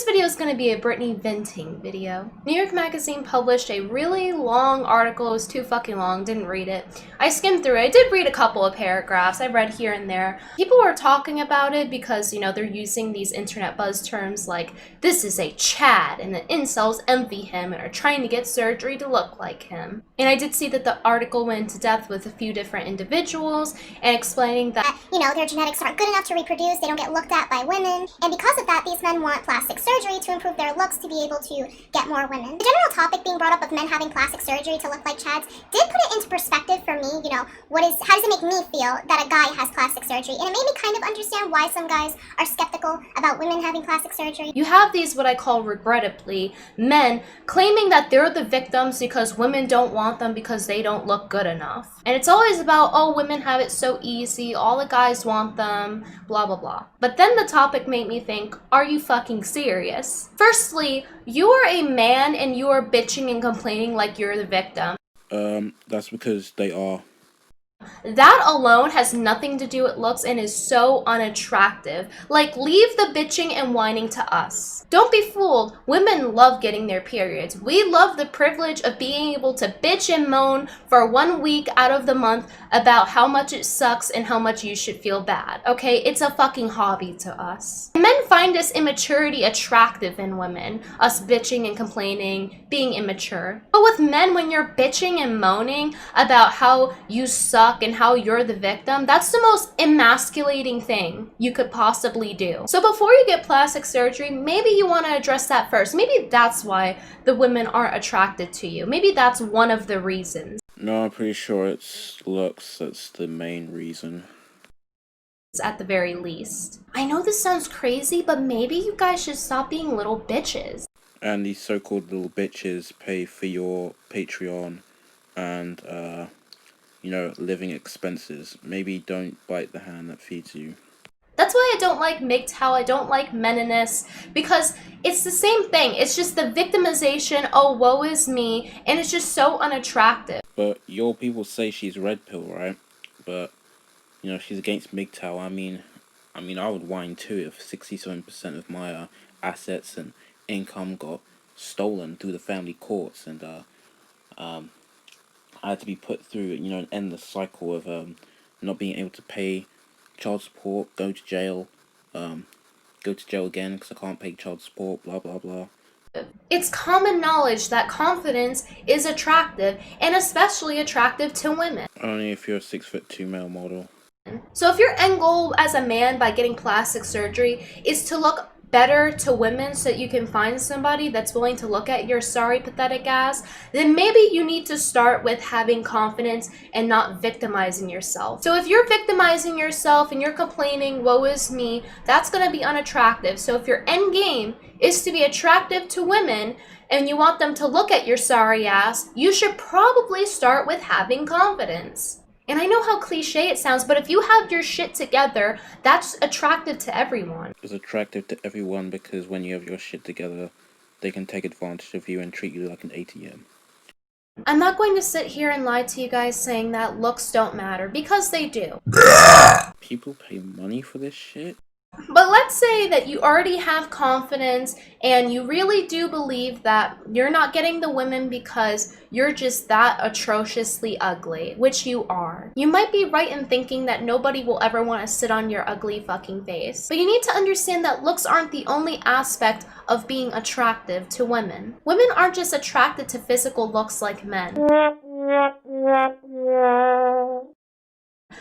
video is going to be a Brittany venting video. New York Magazine published a really long article. It was too fucking long, didn't read it. I skimmed through it. I did read a couple of paragraphs. I read here and there. People were talking about it because, you know, they're using these internet buzz terms like, this is a Chad, and the incels envy him and are trying to get surgery to look like him. And I did see that the article went into depth with a few different individuals and explaining that, you know, their genetics aren't good enough to reproduce, they don't get looked at by women, and because of that, these men want plastic surgery to improve their looks to be able to get more women. The general topic being brought up of men having plastic surgery to look like Chads did put it into perspective for me, you know, how does it make me feel that a guy has plastic surgery? And it made me kind of understand why some guys are skeptical about women having plastic surgery. you have these, what I call regrettably, men claiming that they're the victims because women don't want them because they don't look good enough. And it's always about, oh, women have it so easy, all the guys want them, blah, blah, blah. But then the topic made me think, are you fucking serious? Firstly, you are a man and you are bitching and complaining like you're the victim. That's because they are. That alone has nothing to do with looks and is so unattractive. Like, leave the bitching and whining to us. Don't be fooled. Women love getting their periods. We love the privilege of being able to bitch and moan for 1 week out of the month about how much it sucks and how much you should feel bad. Okay? It's a fucking hobby to us. Men find this immaturity attractive in women. Us bitching and complaining, being immature. But with men, when you're bitching and moaning about how you suck and how you're the victim, that's the most emasculating thing you could possibly do. So before you get plastic surgery, maybe you want to address that first. Maybe that's why the women aren't attracted to you. Maybe that's one of the reasons. No, I'm pretty sure it's looks that's the main reason. At the very least. I know this sounds crazy, but maybe you guys should stop being little bitches. And these so-called little bitches pay for your Patreon and, you know, living expenses. Maybe don't bite the hand that feeds you. That's why I don't like MGTOW, I don't like meninist, because it's the same thing. It's just the victimization, oh, woe is me, and it's just so unattractive. But your people say she's red pill, right? But, you know, she's against MGTOW. I mean, I would whine too if 67% of my assets and income got stolen through the family courts, and I had to be put through, you know, an endless cycle of not being able to pay child support, go to jail again because I can't pay child support, blah blah blah. It's common knowledge that confidence is attractive, and especially attractive to women. Only if you're a 6'2" male model. So if your end goal as a man by getting plastic surgery is to look better to women so that you can find somebody that's willing to look at your sorry pathetic ass, then maybe you need to start with having confidence and not victimizing yourself. So if you're victimizing yourself and you're complaining, woe is me, that's going to be unattractive. So if your end game is to be attractive to women and you want them to look at your sorry ass, you should probably start with having confidence. And I know how cliche it sounds, but if you have your shit together, that's attractive to everyone. It's attractive to everyone because when you have your shit together, they can take advantage of you and treat you like an ATM. I'm not going to sit here and lie to you guys saying that looks don't matter, because they do. People pay money for this shit? But let's say that you already have confidence and you really do believe that you're not getting the women because you're just that atrociously ugly, which you are. You might be right in thinking that nobody will ever want to sit on your ugly fucking face. But you need to understand that looks aren't the only aspect of being attractive to women. Women aren't just attracted to physical looks like men.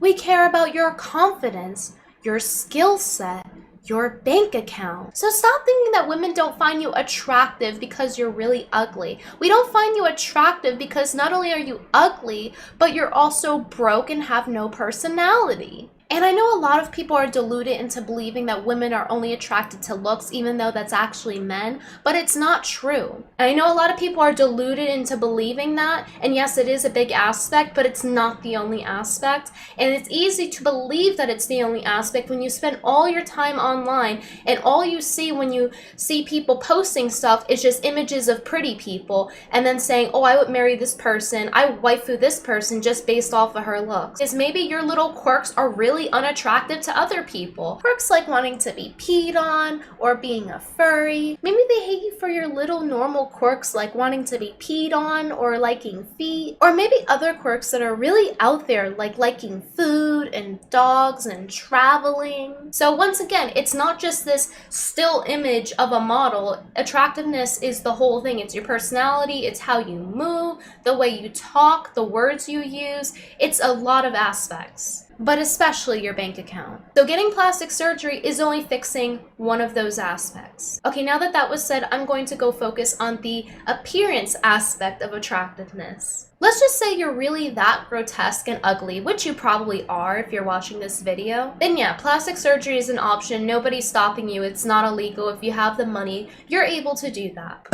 We care about your confidence, your skill set, your bank account. So stop thinking that women don't find you attractive because you're really ugly. We don't find you attractive because not only are you ugly, but you're also broke and have no personality. And I know a lot of people are deluded into believing that women are only attracted to looks, even though that's actually men, but it's not true. And I know a lot of people are deluded into believing that, and yes, it is a big aspect, but it's not the only aspect. And it's easy to believe that it's the only aspect when you spend all your time online, and all you see when you see people posting stuff is just images of pretty people, and then saying, oh, I would marry this person, I would waifu this person just based off of her looks. Is maybe your little quirks are really really unattractive to other people. Quirks like wanting to be peed on or being a furry. Maybe they hate you for your little normal quirks like wanting to be peed on or liking feet. Or maybe other quirks that are really out there like liking food and dogs and traveling. So once again, it's not just this still image of a model. Attractiveness is the whole thing. It's your personality, it's how you move, the way you talk, the words you use. It's a lot of aspects, but especially your bank account. So getting plastic surgery is only fixing one of those aspects. Okay, now that that was said, I'm going to go focus on the appearance aspect of attractiveness. Let's just say you're really that grotesque and ugly, which you probably are if you're watching this video. Then yeah, plastic surgery is an option. Nobody's stopping you. It's not illegal. If you have the money, you're able to do that.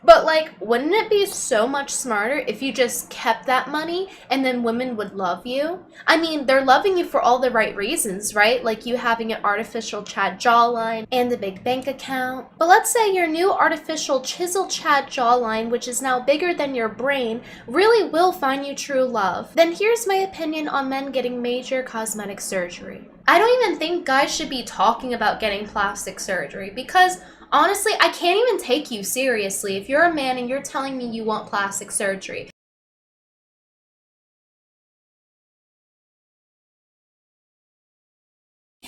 But like, wouldn't it be so much smarter if you just kept that money and then women would love you? I mean, they're loving you for all the right reasons, right? Like you having an artificial Chad jawline and a big bank account. But let's say your new artificial chisel Chad jawline, which is now bigger than your brain, really will find you true love. Then here's my opinion on men getting major cosmetic surgery. I don't even think guys should be talking about getting plastic surgery because honestly, I can't even take you seriously if you're a man and you're telling me you want plastic surgery.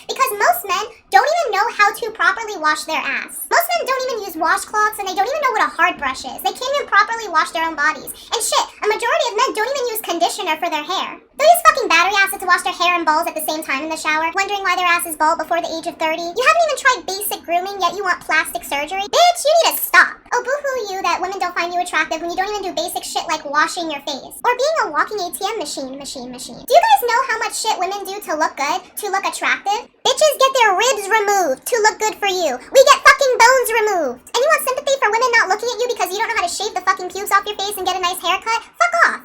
Because most men don't even know how to properly wash their ass. Most men don't even use washcloths and they don't even know what a hard brush is. They can't even properly wash their own bodies. And shit, a majority of men don't even use conditioner for their hair. They use fucking battery acid to wash their hair and balls at the same time in the shower, wondering why their ass is bald before the age of 30. You haven't even tried basic grooming, yet you want plastic surgery? Bitch, you need to stop. Oh, boo-hoo you that women don't find you attractive when you don't even do basic shit like washing your face. Or being a walking ATM machine. Do you guys know how much shit women do to look good, to look attractive? Bitches get their ribs removed to look good for you. We get fucking bones removed. And you want sympathy for women not looking at you because you don't know how to shave the fucking pubes off your face and get a nice haircut? Fuck off.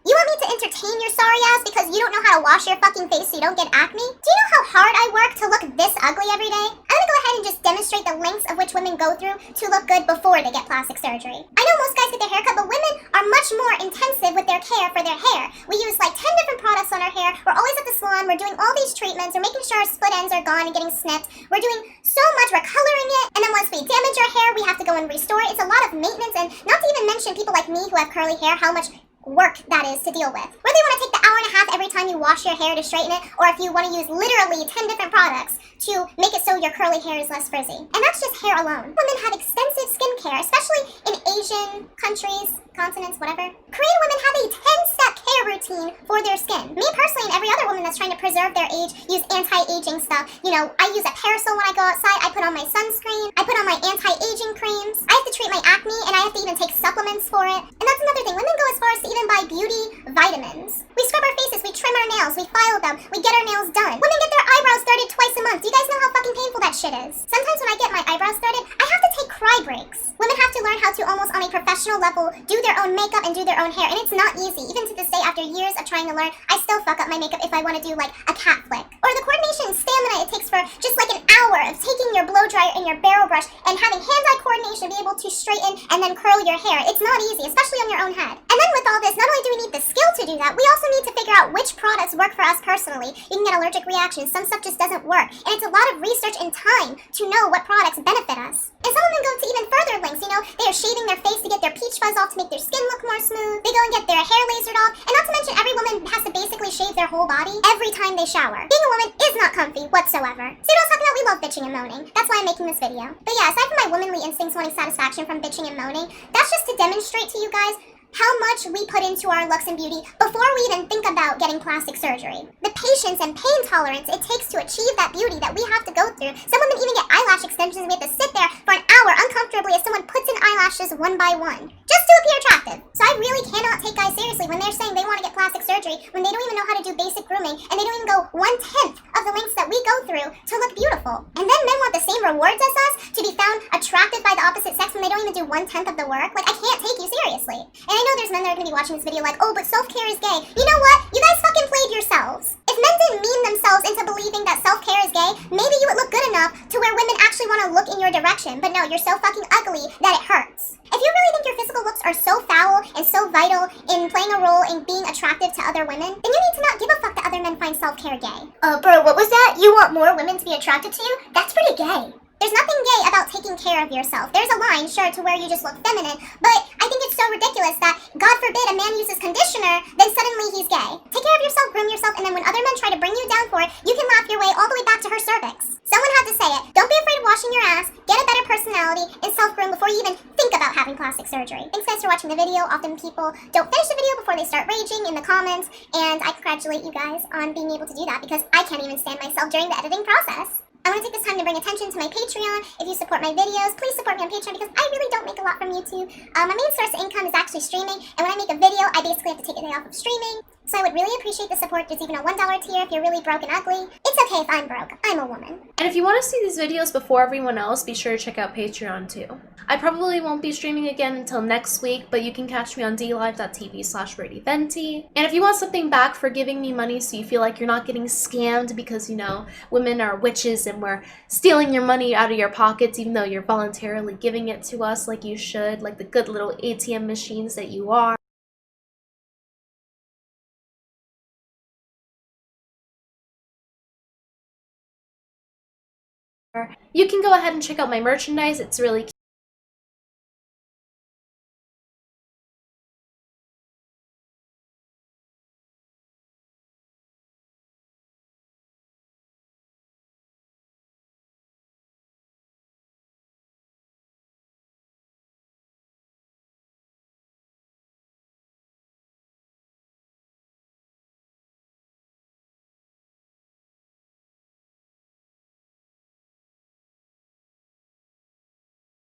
You want me to entertain your sorry ass because you don't know how to wash your fucking face so you don't get acne? Do you know how hard I work to look this ugly every day? I'm gonna go ahead and just demonstrate the lengths of which women go through to look good before they get plastic surgery. I know most guys get their hair cut, but women are much more intensive with their care for their hair. We use like 10 different products on our hair. We're always at the salon. We're doing all these treatments. We're making sure our split ends are gone and getting snipped. We're doing so much. We're coloring it. And then once we damage our hair, we have to go and restore it. It's a lot of maintenance, and not to even mention people like me who have curly hair, how much work that is to deal with. Whether you want to take the hour and a half every time you wash your hair to straighten it, or if you want to use literally 10 different products to make it so your curly hair is less frizzy. And that's just hair alone. Women have extensive skincare, especially in Asian countries, continents, whatever. Korean women have a 10-step care routine for their skin. Me personally, and every other woman that's trying to preserve their age, use anti-aging stuff. You know, I use a parasol when I go outside, I put on my sunscreen, I put on my anti-aging creams, I have to treat my acne, and I have to even take supplements for it. And that's another thing, women go as far as to even buy beauty vitamins. We scrub our faces, we trim our nails, we file them, we get our nails done. Women get their eyebrows started twice a month. Do you guys know how fucking painful that shit is? Sometimes when I get my eyebrows started, I have to take cry breaks. Women have to learn how to almost on a professional level do their own makeup and do their own hair, and it's not easy. Even to this day, after years of trying to learn, I still fuck up my makeup if I want to do like a cat flick. Or the coordination and stamina it takes for just like an hour of taking your blow dryer and your barrel brush and having hand-eye coordination to be able to straighten and then curl your hair. It's not easy, especially on your own head. And then with all this, not only do we need the skill to do that, we also need to figure out which products work for us personally. You can get allergic reactions, some stuff just doesn't work, and it's a lot of research and time to know what products benefit us. And some women go to even further lengths, you know, they are shaving their face to get their peach fuzz off to make their skin look more smooth. They go and get their hair lasered off, and not to mention every woman has to basically shave their whole body every time they shower. Being a woman is not comfy whatsoever. So you know what I'm talking about? We love bitching and moaning. That's why I'm making this video. But yeah, aside from my womanly instincts wanting satisfaction from bitching and moaning, that's just to demonstrate to you guys how much we put into our looks and beauty before we even think about getting plastic surgery. The patience and pain tolerance it takes to achieve that beauty that we have to go through. Some women even get eyelash extensions and we have to sit there for an hour uncomfortably as someone puts in eyelashes one by one, just to appear attractive. So I really cannot take guys seriously when they're saying they want to get plastic surgery when they don't even know how to do basic grooming and they don't even go 1/10 of the lengths that we go through to look beautiful. And then men want the same rewards as us to be found attractive by the opposite sex when they don't even do 1/10 of the work. Like, I can't take you seriously. And I know there's men that are going to be watching this video like, oh, but self-care is gay. You know what? You guys fucking played yourselves. If men didn't meme themselves into believing that self-care is gay, maybe you would look good enough to where women actually want to look in your direction. But no, you're so fucking ugly that it hurts. If you really think your physical looks are so foul and so vital in playing a role in being attractive to other women, then you need to not give a fuck that other men find self-care gay. Bro, what was that? You want more women to be attracted to you? That's pretty gay. There's nothing gay about taking care of yourself. There's a line, sure, to where you just look feminine, but I think it's so ridiculous that, God forbid, a man uses conditioner, then suddenly he's gay. Take care of yourself, groom yourself, and then when other men try to bring you down for it, you can laugh your way all the way back to her cervix. Someone had to say it. Don't be afraid of washing your ass, get a better personality, and self-groom before you even think about having plastic surgery. Thanks guys for watching the video. Often people don't finish the video before they start raging in the comments, and I congratulate you guys on being able to do that because I can't even stand myself during the editing process. I want to take this time to bring attention to my Patreon. If you support my videos, please support me on Patreon because I really don't make a lot from YouTube. My main source of income is actually streaming, and when I make a video, I basically have to take a day off of streaming. So I would really appreciate the support. There's even a $1 tier if you're really broke and ugly. It's okay if I'm broke. I'm a woman. And if you want to see these videos before everyone else, be sure to check out Patreon too. I probably won't be streaming again until next week, but you can catch me on dlive.tv/Venti. And if you want something back for giving me money so you feel like you're not getting scammed because, you know, women are witches and we're stealing your money out of your pockets even though you're voluntarily giving it to us like you should, like the good little ATM machines that you are. You can go ahead and check out my merchandise. It's really